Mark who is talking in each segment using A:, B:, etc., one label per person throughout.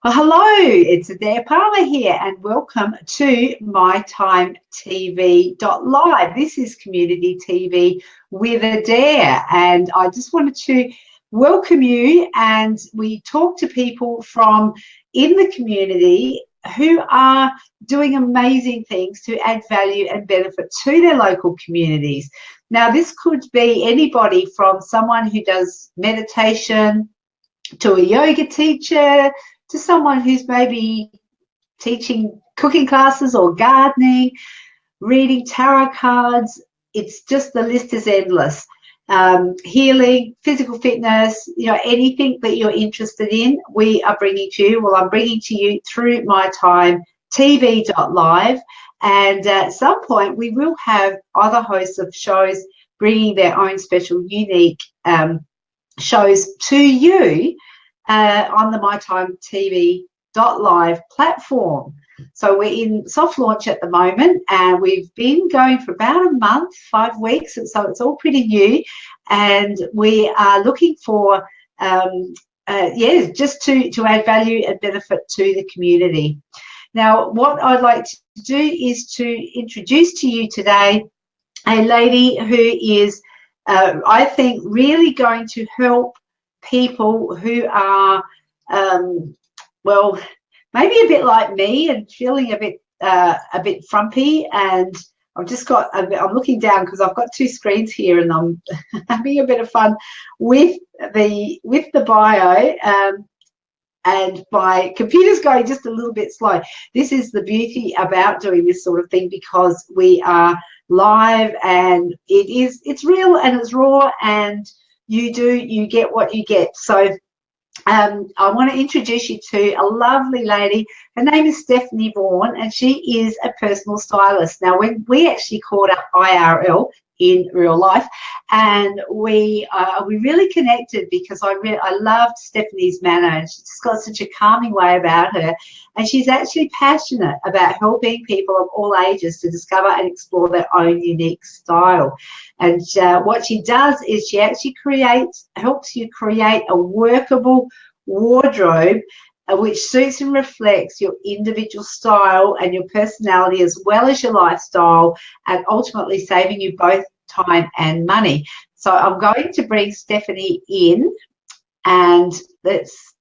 A: Well, hello, it's Adair Palmer here, and welcome to mytimetv.live. This is community TV with Adair, and I just wanted to welcome you. And we talk to people from in the community who are doing amazing things to add value and benefit to their local communities. Now, this could be anybody from someone who does meditation to a yoga teacher, to someone who's maybe teaching cooking classes or gardening, reading tarot cards. It's just, the list is endless. Healing, physical fitness, anything that you're interested in, we are bringing to you. Well, I'm bringing to you through mytimetv.live. And at some point, we will have other hosts of shows bringing their own special, unique shows to you on the mytimetv.live platform. So we're in soft launch at the moment, and we've been going for about a month, 5 weeks, and so it's all pretty new. And we are looking for, just to add value and benefit to the community. Now, what I'd like to do is to introduce to you today a lady who is, I think, really going to help people who are, maybe a bit like me and feeling a bit frumpy. And I'm looking down because I've got two screens here, and I'm having a bit of fun with the bio. And my computer's going just a little bit slow. This is the beauty about doing this sort of thing, because we are live, and it's real and it's raw, and you get what you get. So I want to introduce you to a lovely lady. Her name is Stephanie Vaughan, and she is a personal stylist. Now, when we actually caught up IRL in real life, and we really connected, because I loved Stephanie's manner, and she's just got such a calming way about her, and she's actually passionate about helping people of all ages to discover and explore their own unique style. And what she does is she actually helps you create a workable wardrobe which suits and reflects your individual style and your personality, as well as your lifestyle, and ultimately saving you both time and money. So I'm going to bring Stephanie in, and let's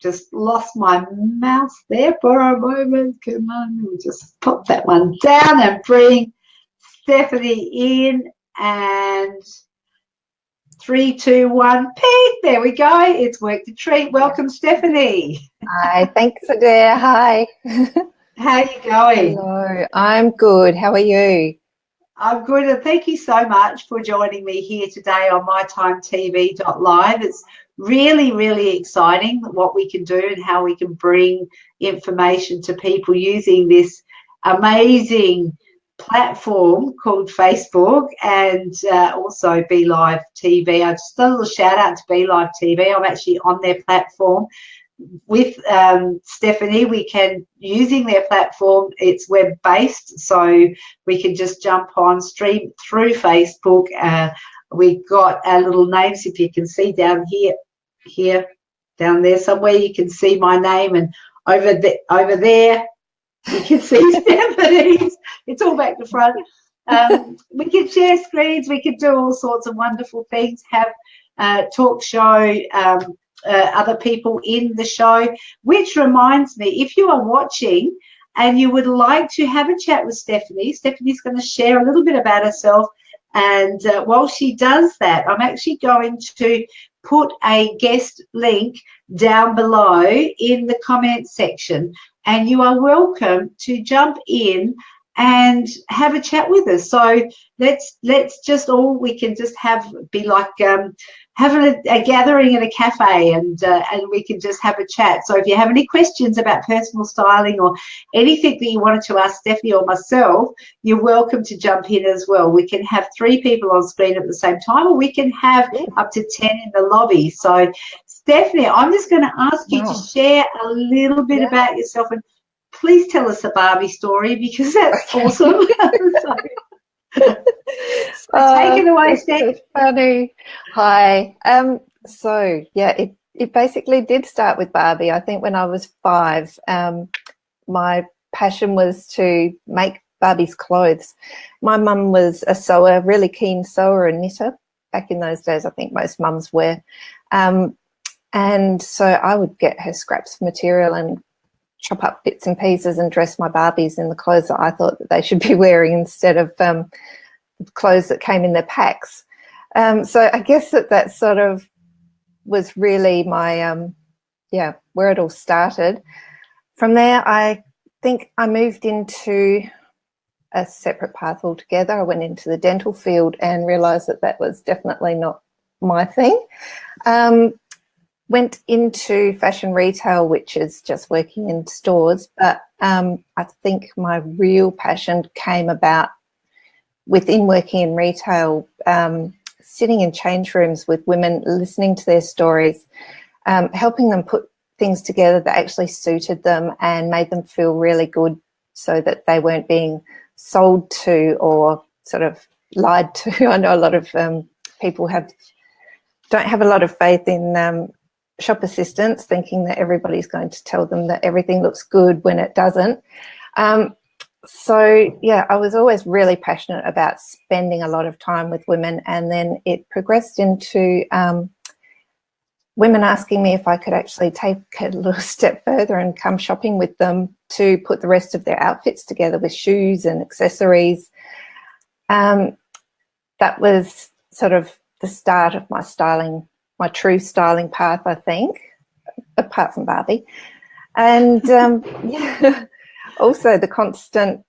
A: just lost my mouse there for a moment. Come on, we'll just pop that one down and bring Stephanie in, and 3, 2, 1, peak. There we go. It's worked a treat. Welcome, Stephanie.
B: Hi, thanks, Adair. Hi.
A: How are you going?
B: Hello, I'm good. How are you?
A: I'm good, and thank you so much for joining me here today on mytimetv.live. It's really, really exciting what we can do and how we can bring information to people using this amazing platform called Facebook, and also Be Live TV. I just a little shout out to Be Live TV. I'm actually on their platform with Stephanie. We can, using their platform, it's web based, so we can just jump on, stream through Facebook. We've got our little names, if you can see down here, down there somewhere, you can see my name, and over there you can see Stephanie's. It's all back to front. We can share screens. We can do all sorts of wonderful things, have talk show, other people in the show, which reminds me, if you are watching and you would like to have a chat with Stephanie, Stephanie's going to share a little bit about herself. And while she does that, I'm actually going to put a guest link down below in the comments section, and you are welcome to jump in and have a chat with us. So let's just we can just be like having a gathering at a cafe, and we can just have a chat. So if you have any questions about personal styling or anything that you wanted to ask Stephanie or myself, you're welcome to jump in as well. We can have 3 people on screen at the same time, or we can have up to 10 in the lobby. So Stephanie, I'm just going to ask you to share a little bit about yourself, and please tell us a Barbie story, because that's awesome. So take it away, Steph.
B: So funny. Hi. So yeah, it basically did start with Barbie. I think when I was 5, my passion was to make Barbie's clothes. My mum was a sewer, really keen sewer and knitter. Back in those days, I think most mums were. And so I would get her scraps of material and chop up bits and pieces and dress my Barbies in the clothes that I thought that they should be wearing instead of clothes that came in their packs. So I guess that sort of was really my, where it all started. From there, I think I moved into a separate path altogether. I went into the dental field and realised that that was definitely not my thing. Went into fashion retail, which is just working in stores, but I think my real passion came about within working in retail, sitting in change rooms with women, listening to their stories, helping them put things together that actually suited them and made them feel really good so that they weren't being sold to or sort of lied to. I know a lot of people don't have a lot of faith in shop assistants, thinking that everybody's going to tell them that everything looks good when it doesn't. So, yeah, I was always really passionate about spending a lot of time with women, and then it progressed into women asking me if I could actually take it a little step further and come shopping with them to put the rest of their outfits together with shoes and accessories. That was sort of the start of my styling, my true styling path, I think, apart from Barbie. And also the constant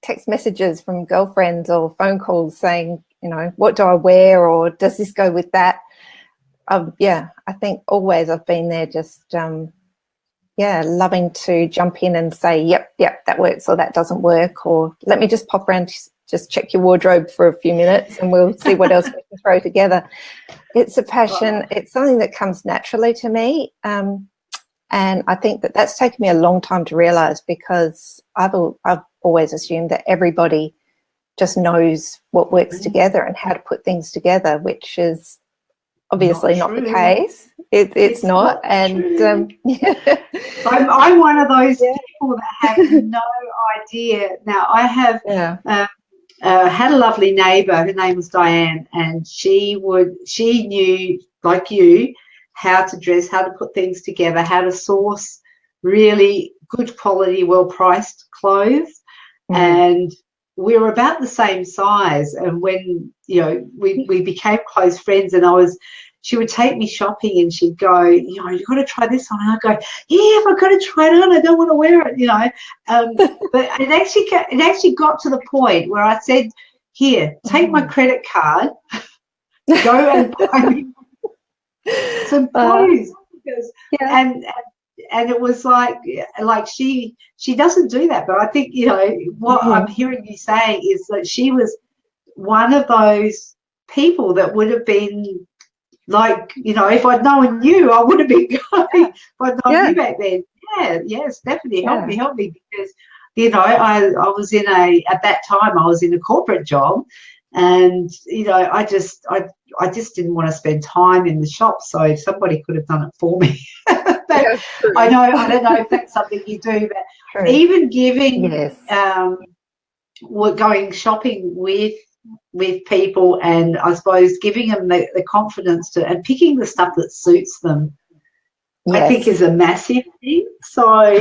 B: text messages from girlfriends or phone calls saying, you know, what do I wear, or does this go with that? I think always I've been there just, loving to jump in and say, yep, that works, or that doesn't work, or let me just pop around, just check your wardrobe for a few minutes and we'll see what else we can throw together. It's a passion. It's something that comes naturally to me. And I think that that's taken me a long time to realise, because I've always assumed that everybody just knows what works together and how to put things together, which is obviously not the case. It's not. And
A: I'm one of those people that have no idea. Now, I have had a lovely neighbour. Her name was Diane, and she knew, like you, how to dress, how to put things together, how to source really good quality, well-priced clothes. And we were about the same size. And when, we became close friends, and she would take me shopping and she'd go, you've got to try this on. And I'd go, yeah, if I've got to try it on, I don't want to wear it, But it actually got to the point where I said, here, take my credit card, go and buy me some clothes. And it was like she doesn't do that. But I think, what I'm hearing you saying is that she was one of those people that would have been like, if I'd known you, I would have been going. If I'd known you back then. Yes, definitely help me because, I was at that time I was in a corporate job, and, I just didn't want to spend time in the shop, so if somebody could have done it for me. I don't know if that's something you do, but even giving, going shopping with people, and I suppose giving them the confidence and picking the stuff that suits them, I think is a massive thing. So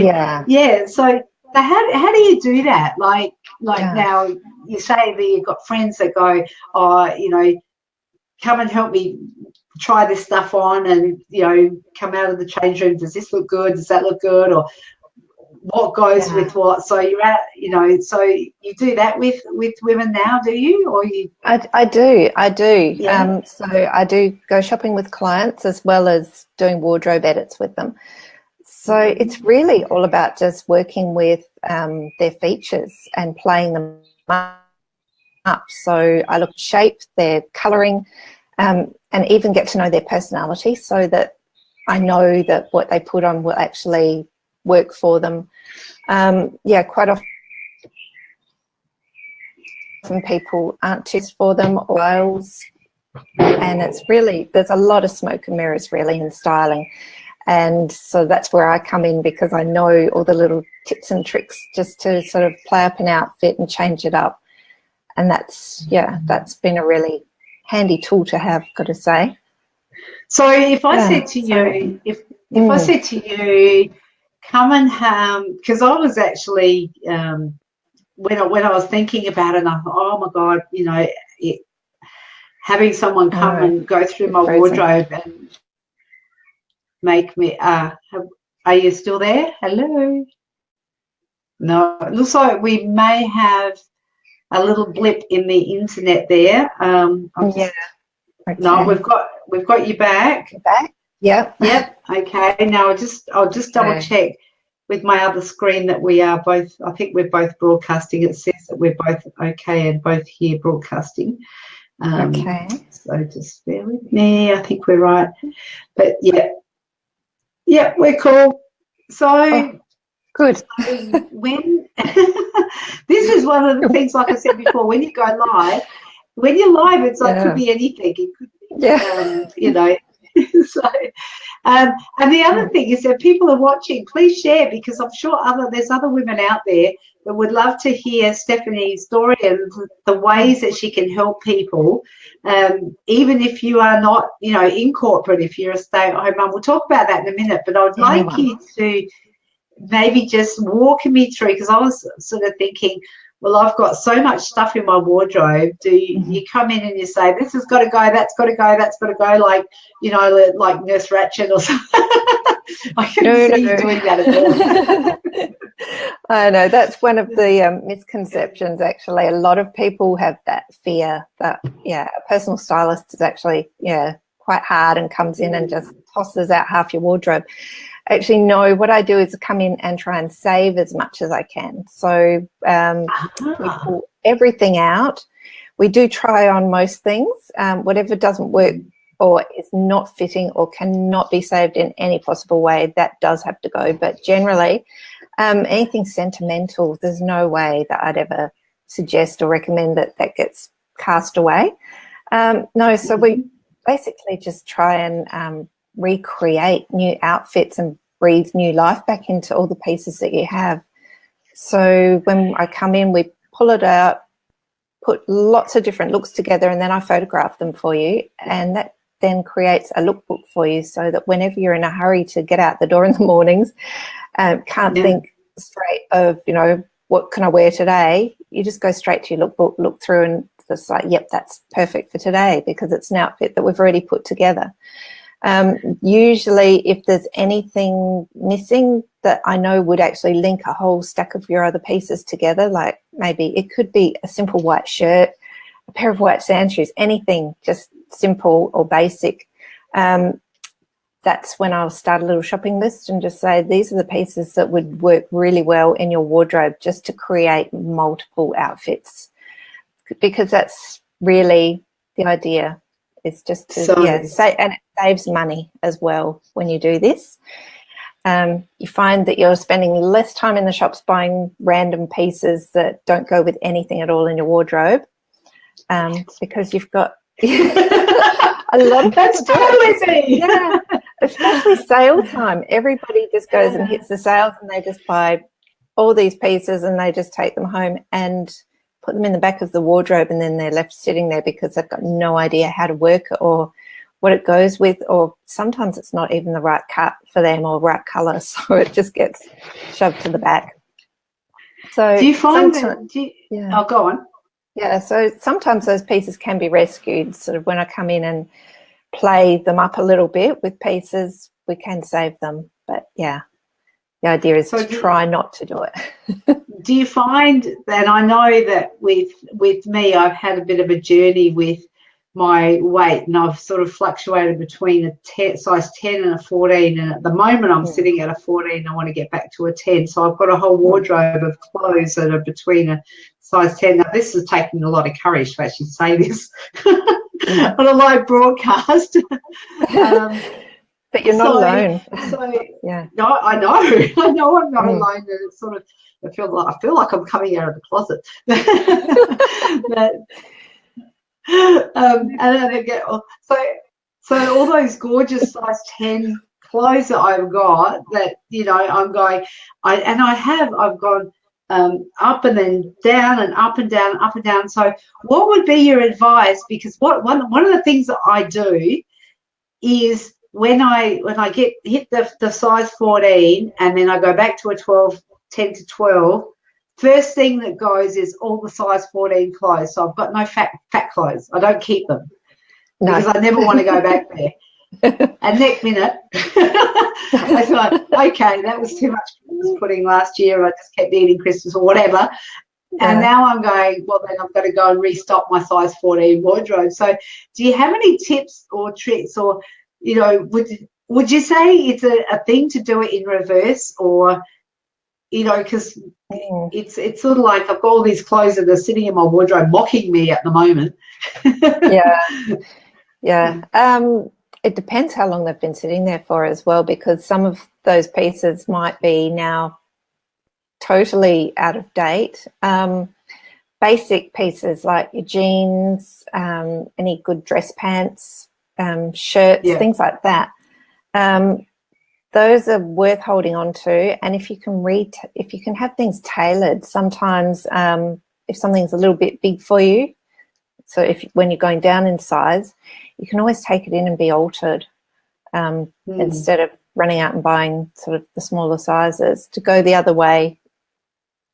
A: so how do you do that? Like now you say that you've got friends that go, come and help me try this stuff on, and come out of the change room, does this look good, does that look good, or what goes with what? So you're at, so you do that with women now, do you? Or you?
B: I do. Yeah. So I do go shopping with clients as well as doing wardrobe edits with them. So it's really all about just working with their features and playing them up. So I look at shape, their colouring, and even get to know their personality, so that I know that what they put on will actually work for them. Quite often people aren't too for them, or styles And it's really, there's a lot of smoke and mirrors really in styling. And so that's where I come in, because I know all the little tips and tricks just to sort of play up an outfit and change it up. And that's, yeah, that's been a really handy tool to have, got to say.
A: So if I said to you, if I said to you, come and because I was actually when I was thinking about it, I thought, oh my God, you know, having someone come and go through my wardrobe and make me. Are you still there? Hello. No, it looks like we may have a little blip in the internet there.
B: Okay.
A: No, we've got you back.
B: Back? Yep.
A: Yep. Okay. Now I'll just double check with my other screen that we are both. I think we're both broadcasting. It says that we're both okay and both here broadcasting.
B: Okay.
A: So just bear with me. I think we're right. But yeah, we're cool. So
B: good.
A: So when this is one of the things, like I said before, when you go live, when you're live, it's like could be anything. It could be, you know. So, and the other thing is that people are watching. Please share, because I'm sure there's other women out there that would love to hear Stephanie's story and the ways that she can help people, even if you are not, you know, in corporate. If you're a stay-at-home mum, we'll talk about that in a minute. But I'd like you to maybe just walk me through, because I was sort of thinking, well, I've got so much stuff in my wardrobe. Do you come in and you say, this has got to go, that's got to go, that's got to go, like, you know, like Nurse Ratched or something? I can see you doing that as well.
B: I know, that's one of the misconceptions, actually. A lot of people have that fear that, a personal stylist is actually, quite hard and comes in and just tosses out half your wardrobe. Actually, no, what I do is come in and try and save as much as I can. So we pull everything out. We do try on most things. Whatever doesn't work or is not fitting or cannot be saved in any possible way, that does have to go. But generally, anything sentimental, there's no way that I'd ever suggest or recommend that gets cast away. No, so we basically just try and recreate new outfits and breathe new life back into all the pieces that you have. So when I come in, we pull it out, put lots of different looks together, and then I photograph them for you, and that then creates a lookbook for you, so that whenever you're in a hurry to get out the door in the mornings, can't think straight of, you know, what can I wear today, you just go straight to your lookbook, look through, and it's like, yep, that's perfect for today, because it's an outfit that we've already put together. Usually if there's anything missing that I know would actually link a whole stack of your other pieces together, like maybe it could be a simple white shirt, a pair of white sand shoes, anything just simple or basic, that's when I'll start a little shopping list and just say, these are the pieces that would work really well in your wardrobe, just to create multiple outfits, because that's really the idea. It's just to say, and it saves money as well when you do this. You find that you're spending less time in the shops buying random pieces that don't go with anything at all in your wardrobe, because you've got a lot of
A: that's totally
B: especially sale time. Everybody just goes and hits the sales, and they just buy all these pieces and they just take them home and put them in the back of the wardrobe, and then they're left sitting there because they've got no idea how to work it or what it goes with, or sometimes it's not even the right cut for them or right colour, so it just gets shoved to the back. So
A: do you find that? Oh, go on.
B: Yeah, so sometimes those pieces can be rescued. Sort of when I come in and play them up a little bit with pieces, we can save them. But yeah, the idea is to try not to do it.
A: Do you find that, I know that with me, I've had a bit of a journey with my weight, and I've sort of fluctuated between a size 10 and a 14, and at the moment I'm sitting at a 14 and I want to get back to a 10. So I've got a whole wardrobe of clothes that are between a size 10. Now, this is taking a lot of courage to actually say this on a live broadcast.
B: But you're not alone.
A: No, I know I'm not alone. And it's sort of, I feel like I'm coming out of the closet. And then I get so all those gorgeous size 10 clothes that I've got that, you know, I'm going, I've gone up and then down and up and down, up and down. So what would be your advice? Because one of the things that I do is when I hit the size 14 and then I go back to a 12, 10 to 12, first thing that goes is all the size 14 clothes. So I've got no fat clothes. I don't keep them because I never want to go back there. And next minute, I thought, okay, that was too much Christmas pudding last year. I just kept eating Christmas or whatever. Yeah. And now I'm going, well, then I've got to go and restock my size 14 wardrobe. So do you have any tips or tricks, or, you know, would you say it's a thing to do it in reverse, or, you know, because it's sort of like I've got all these clothes that are sitting in my wardrobe mocking me at the moment.
B: Yeah. It depends how long they've been sitting there for as well, because some of those pieces might be now totally out of date. Basic pieces like your jeans, any good dress pants, shirts, things like that. Those are worth holding on to. And if you can have things tailored, sometimes if something's a little bit big for you, so when you're going down in size, you can always take it in and be altered instead of running out and buying sort of the smaller sizes. To go the other way,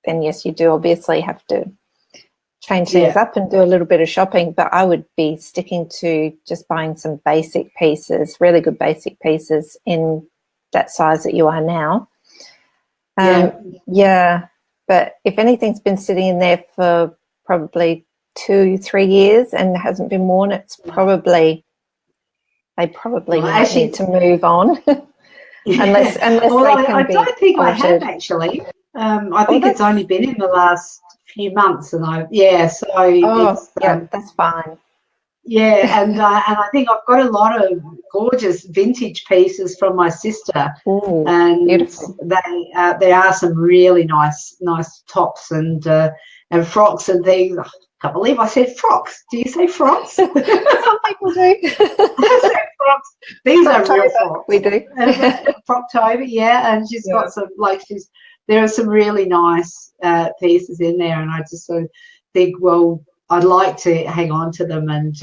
B: then yes, you do obviously have to change things up and do a little bit of shopping, but I would be sticking to just buying some basic pieces, really good basic pieces in that size that you are now. But if anything's been sitting in there for probably 2-3 years and hasn't been worn, it's probably they might need to move on. unless
A: well,
B: they can
A: I don't think
B: altered.
A: I have actually. I think it's only been in the last few months, and that's
B: fine.
A: Yeah, and I think I've got a lot of gorgeous vintage pieces from my sister.
B: Ooh,
A: and
B: beautiful.
A: There are some really nice tops and frocks and things. I can't believe I said frocks. Do you say frocks?
B: Some people do.
A: I say frocks. These are real frocks.
B: We do.
A: Frocktober, yeah. And she's got some, there are some really nice pieces in there, and I just sort of think, well, I'd like to hang on to them and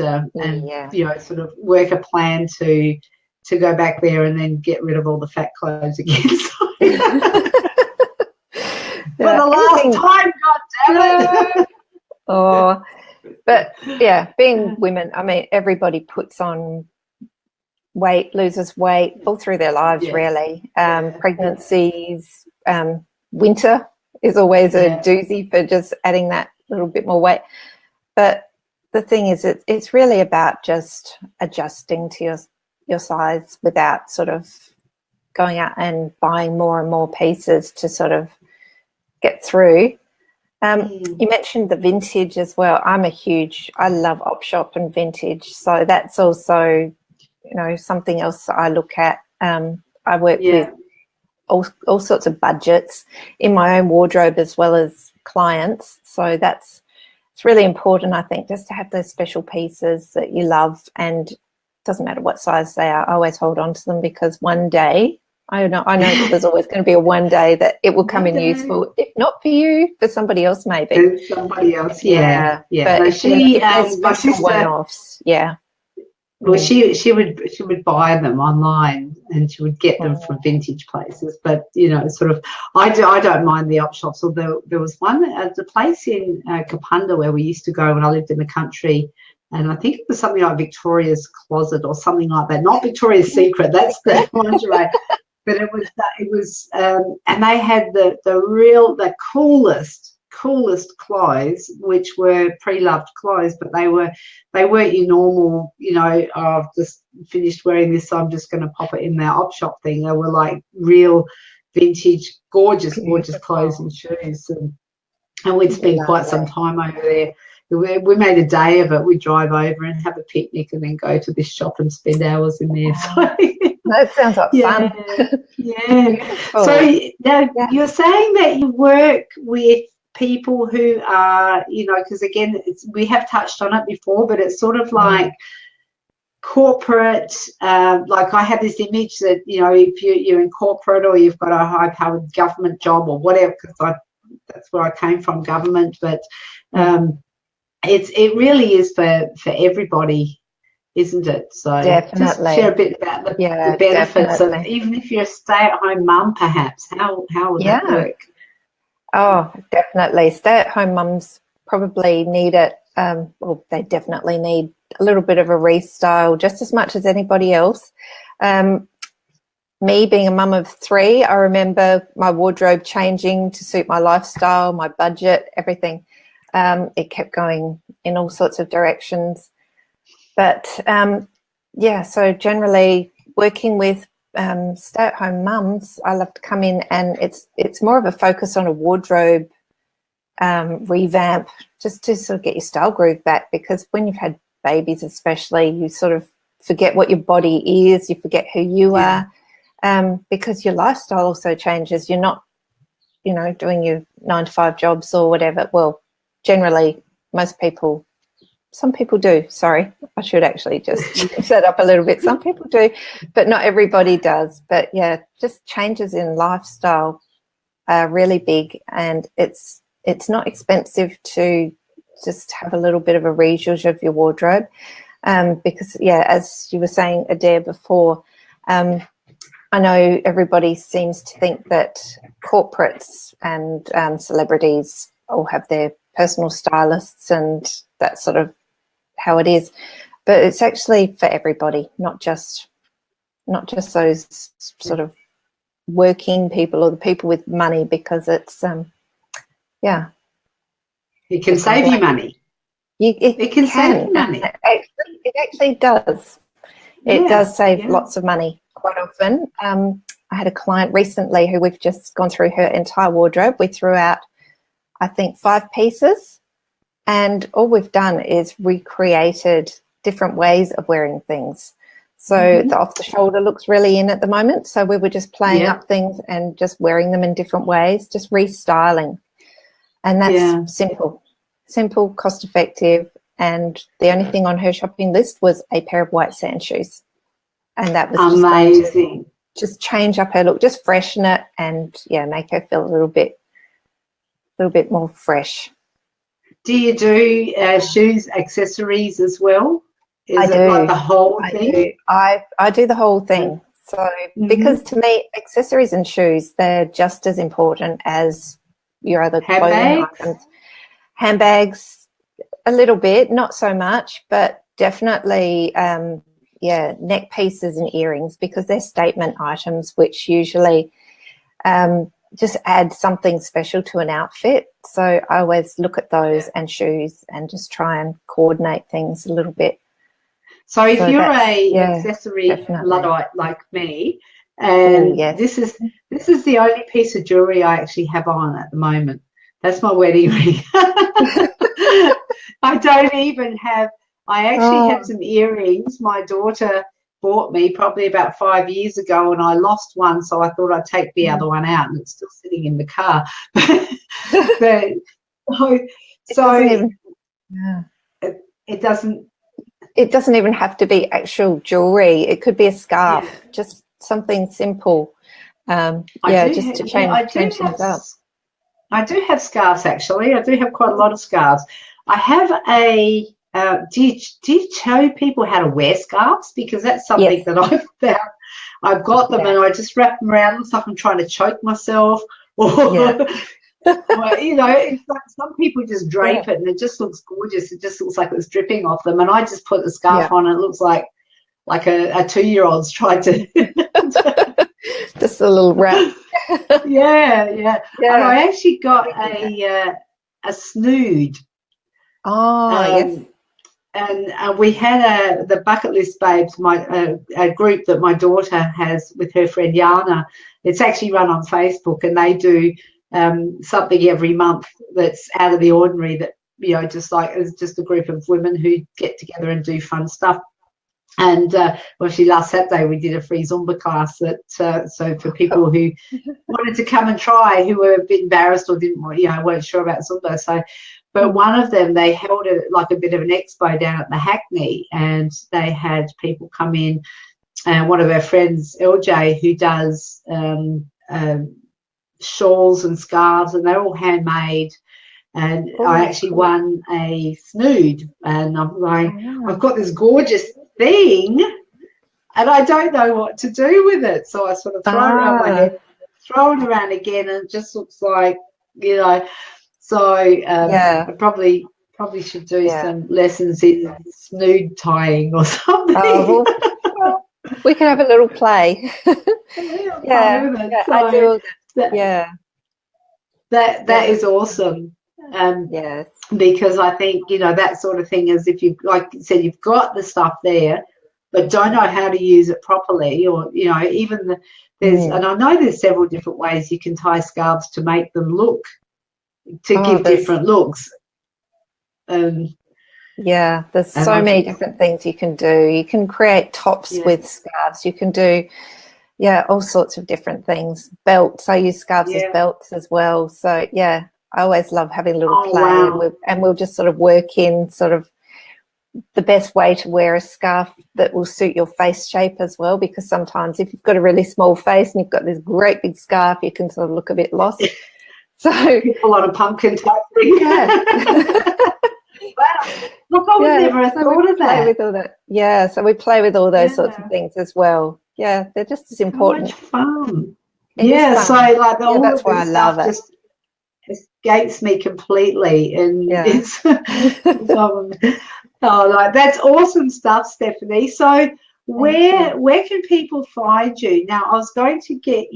A: you know, sort of work a plan to go back there and then get rid of all the fat clothes again. For the last time, God damn it.
B: But yeah, being women, I mean, everybody puts on weight, loses weight all through their lives, really. Pregnancies, winter is always a doozy for just adding that little bit more weight. But the thing is, it's really about just adjusting to your size without sort of going out and buying more and more pieces to sort of get through. You mentioned the vintage as well. I love op shop and vintage, so that's also, you know, something else I look at. I work with all sorts of budgets in my own wardrobe as well as clients, so it's really important, I think, just to have those special pieces that you love, and it doesn't matter what size they are. I always hold on to them, because one day I know that there's always going to be a one day that it will come in useful. If not for you, for somebody else, maybe.
A: Somebody else,
B: But
A: no,
B: if my sister, one-offs,
A: Well, she would buy them online, and she would get them from vintage places. But, you know, sort of, I don't mind the op shops. Although there was one at the place in Kapunda where we used to go when I lived in the country, and I think it was something like Victoria's Closet or something like that. Not Victoria's Secret. That's the lingerie. But it was, and they had the coolest clothes, which were pre-loved clothes, but they weren't your normal, you know, I've just finished wearing this, so I'm just going to pop it in their op shop thing. They were like real vintage, gorgeous clothes and shoes, and we'd spend quite some time over there. We made a day of it. We'd drive over and have a picnic and then go to this shop and spend hours in there. So
B: that sounds like fun.
A: So now you're saying that you work with people who are, you know, because again, we have touched on it before, but it's sort of like corporate, like I have this image that, you know, if you're in corporate or you've got a high-powered government job or whatever, because that's where I came from, government, but it really is for everybody, isn't it? So
B: definitely.
A: Just share a bit about the benefits of, even if you're a stay-at-home mum, perhaps, how would that work?
B: Oh, definitely. Stay-at-home mums probably need it. Well, they definitely need a little bit of a restyle just as much as anybody else. Me being a mum of 3, I remember my wardrobe changing to suit my lifestyle, my budget, everything. It kept going in all sorts of directions. But, so generally working with stay-at-home mums, I love to come in and it's more of a focus on a wardrobe revamp, just to sort of get your style groove back, because when you've had babies especially, you sort of forget what your body is, you forget who you are, because your lifestyle also changes. You're not, you know, doing your 9-to-5 jobs or whatever. Well, generally some people do. Sorry, I should actually just change that up a little bit. Some people do, but not everybody does. But yeah, just changes in lifestyle are really big, and it's not expensive to just have a little bit of a rejudge of your wardrobe, because as you were saying, Adair, before, I know everybody seems to think that corporates and celebrities all have their personal stylists, and that's sort of how it is, but it's actually for everybody, not just those sort of working people or the people with money, because it's
A: it can save you money.
B: It can save you money. It actually does. It does save lots of money quite often. I had a client recently who we've just gone through her entire wardrobe. We threw out, I think, 5 pieces, and all we've done is recreated different ways of wearing things. So the off-the-shoulder looks really in at the moment. So we were just playing up things and just wearing them in different ways, just restyling. And that's simple, cost-effective. And the only thing on her shopping list was a pair of white sand shoes. And that was
A: amazing.
B: Just change up her look, just freshen it, and make her feel a little bit more fresh.
A: Do you do shoes, accessories as well?
B: I do.
A: Like the whole thing?
B: I do the whole thing. So because to me, accessories and shoes, they're just as important as your other clothing items. Handbags, a little bit, not so much, but definitely, neck pieces and earrings, because they're statement items, which usually just add something special to an outfit. So I always look at those and shoes and just try and coordinate things a little bit.
A: So if you're a accessory Luddite like me, and this is the only piece of jewellery I actually have on at the moment. That's my wedding ring. I don't even have, I actually have some earrings my daughter bought me probably about 5 years ago, and I lost one, so I thought I'd take the other one out, and it's still sitting in the car.
B: It doesn't even have to be actual jewelry. It could be a scarf, just something simple. Just to change things up.
A: I do have scarves, actually. I do have quite a lot of scarves. I have a do you show people how to wear scarves? Because that's something that I've found. I've got them and I just wrap them around. Looks like I'm trying to choke myself. Or, you know, it's like some people just drape it and it just looks gorgeous. It just looks like it's dripping off them. And I just put the scarf on and it looks like a 2-year-old's tried to.
B: Just a little wrap.
A: And I actually got a snood.
B: Yes.
A: And we had the Bucket List Babes, a group that my daughter has with her friend Yana. It's actually run on Facebook, and they do something every month that's out of the ordinary. That, you know, just like it's just a group of women who get together and do fun stuff. And actually last Saturday we did a free Zumba class that so for people who wanted to come and try, who were a bit embarrassed or didn't want, weren't sure about Zumba. So, but one of them, they held it like a bit of an expo down at the Hackney, and they had people come in. And one of our friends, LJ, who does shawls and scarves, and they're all handmade. And I actually won a snood, and I'm like, I've got this gorgeous thing, and I don't know what to do with it. So I sort of throw it around my head, throw it around again, and it just looks like, So I probably should do some lessons in snood tying or something.
B: Oh, well, we can have a little play. I do.
A: That is awesome.
B: Yes.
A: Because I think, that sort of thing is, if you, like you said, you've got the stuff there, but don't know how to use it properly, or, even there's, and I know there's several different ways you can tie scarves to make them look, to give different looks.
B: There's so many different things you can do. You can create tops with scarves. You can do, all sorts of different things. Belts. I use scarves as belts as well. So, I always love having a little play, and we'll just sort of work in sort of the best way to wear a scarf that will suit your face shape as well, because sometimes if you've got a really small face and you've got this great big scarf, you can sort of look a bit lost. So
A: people on a pumpkin type thing. Wow. Look, I would never have thought of that.
B: With all that. So we play with all those sorts of things as well. Yeah, they're just as important.
A: So much fun. Fun. So like all
B: that's why I love it.
A: Just escapes me completely, and it's that's awesome stuff, Stephanie. So where can people find you now? I was going to get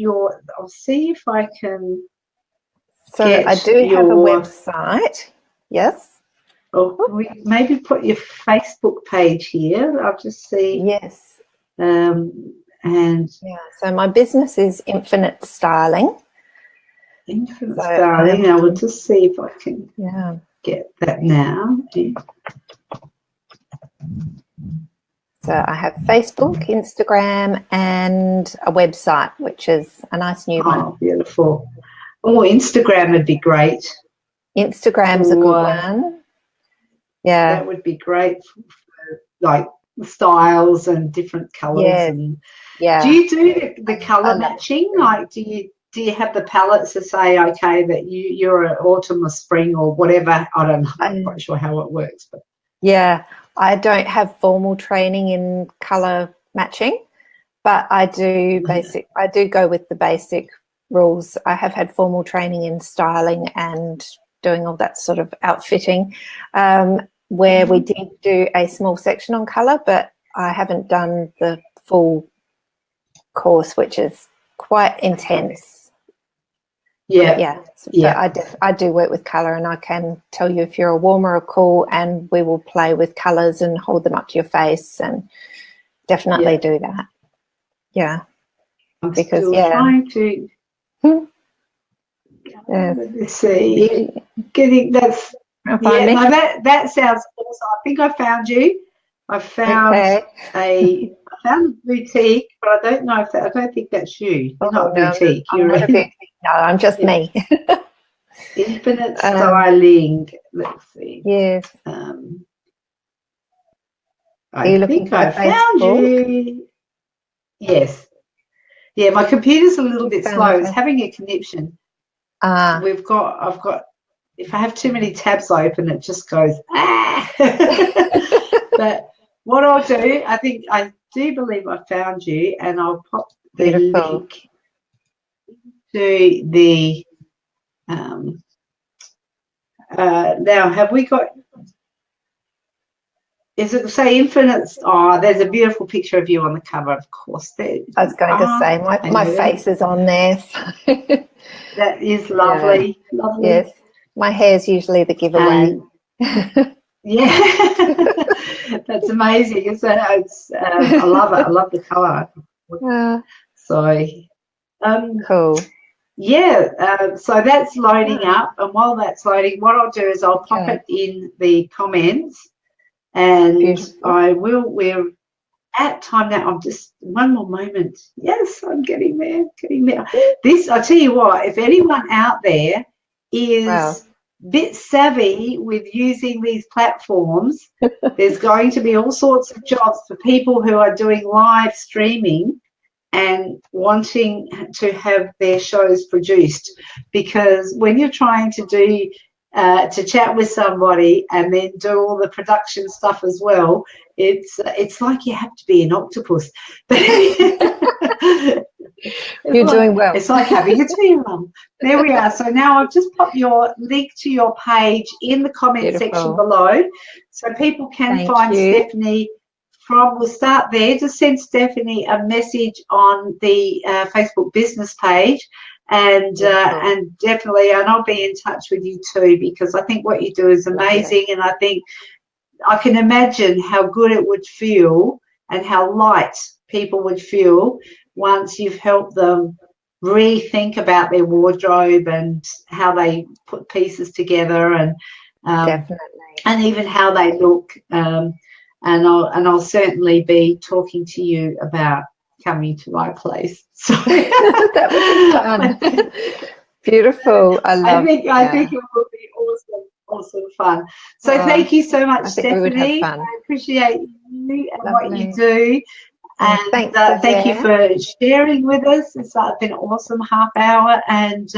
A: I'll see if I can.
B: So I do have a website. Yes.
A: Or we maybe put your Facebook page here. I'll just see.
B: Yes.
A: And
B: so my business is Infinite Styling.
A: Infinite Styling. I will just see if I can get that now.
B: So I have Facebook, Instagram, and a website, which is a nice new one.
A: Oh, beautiful. Oh, Instagram would be great.
B: Instagram's a good one. Yeah.
A: That would be great for like styles and different colours. And do you do the colour matching? Like, do you have the palettes to say, okay, that you're an autumn or spring or whatever? I don't know. I'm not quite sure how it works, but
B: I don't have formal training in colour matching, but I do I do go with the basic rules. I have had formal training in styling and doing all that sort of outfitting, where we did do a small section on colour, but I haven't done the full course, which is quite intense. But I do work with colour, and I can tell you if you're a warm or a cool, and we will play with colours and hold them up to your face, and definitely do that.
A: I'm still trying to let's see. Getting that's that sounds awesome. I think I found you. I found a boutique, but I don't know if I don't think that's you. You're not a boutique.
B: You're not a boutique. No, I'm just me.
A: Infinite Styling. Let's see.
B: Yes.
A: I think I found you. Yes. Yeah, my computer's a little bit slow. It's having a conniption. I've got. If I have too many tabs open, it just goes But what I'll do, I do believe I found you, and I'll pop the link to the. Now, have we got? Is it say Infinite? Oh, there's a beautiful picture of you on the cover, of course. I
B: was going to say my face is on there. So.
A: That is lovely. Yeah. Lovely.
B: Yes, my hair's usually the giveaway.
A: That's amazing. It's I love it. I love the colour. Cool. Yeah, so that's loading up, and while that's loading, what I'll do is I'll pop it in the comments, and I will. at time now. I'm just one more moment. Yes, I'm getting there, getting there. This, I'll tell you what, if anyone out there is a bit savvy with using these platforms, there's going to be all sorts of jobs for people who are doing live streaming and wanting to have their shows produced, because when you're trying to do to chat with somebody and then do all the production stuff as well, it's like you have to be an octopus.
B: You're doing well.
A: It's like having a tea room. There we are. So now I've just popped your link to your page in the comment section below, so people can find Stephanie from. We'll start there. Just send Stephanie a message on the Facebook business page, and definitely, and I'll be in touch with you too, because I think what you do is amazing, and I think I can imagine how good it would feel and how light people would feel once you've helped them rethink about their wardrobe and how they put pieces together, and and even how they look. And I'll certainly be talking to you about coming to my place. So
B: that would be fun. Beautiful. I think
A: it will be awesome fun. So thank you so much, Stephanie. I appreciate you and what you do. And thank you for sharing with us. It's been an awesome half hour, and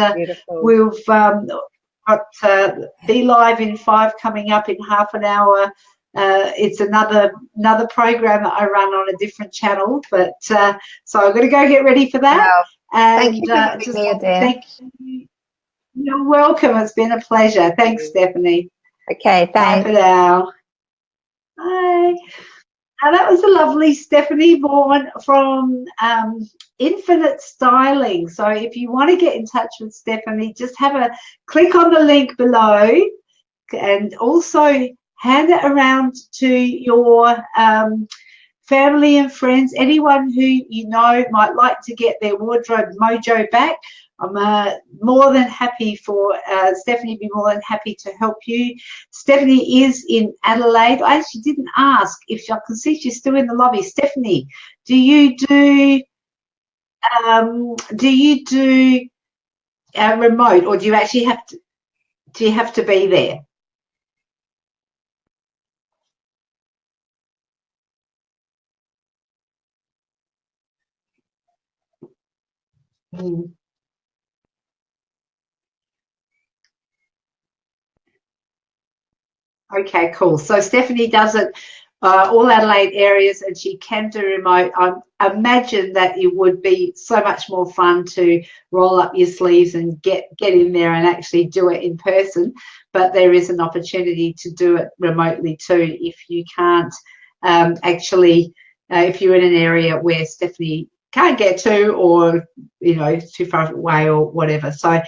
A: we've got Be Live in 5 coming up in half an hour. It's another program that I run on a different channel, but so I'm going to go get ready for that.
B: Wow.
A: And
B: thank you for having me, Adair.
A: Thank you. You're welcome. It's been a pleasure. Thanks, Stephanie.
B: Okay, thanks.
A: Bye for now. Bye. Now, that was a lovely Stephanie Vaughan from Infinite Styling. So if you want to get in touch with Stephanie, just click on the link below, and also hand it around to your family and friends, anyone who you know might like to get their wardrobe mojo back. I'm more than happy for Stephanie, be more than happy to help you. Stephanie is in Adelaide. I actually didn't ask if I can see she's still in the lobby. Stephanie, do you do remote, or do you actually have to be there? Okay, cool. So Stephanie does it all Adelaide areas, and she can do remote. I imagine that it would be so much more fun to roll up your sleeves and get in there and actually do it in person. But there is an opportunity to do it remotely too if you can't if you're in an area where Stephanie can't get to, or too far away or whatever. So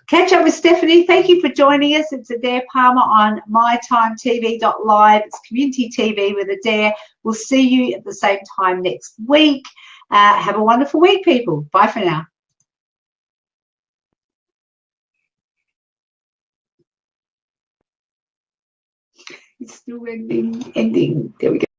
A: catch up with Stephanie. Thank you for joining us. It's Adair Palmer on mytimetv.live. It's community TV with Adair. We'll see you at the same time next week. Have a wonderful week, people. Bye for now. It's still ending. There we go.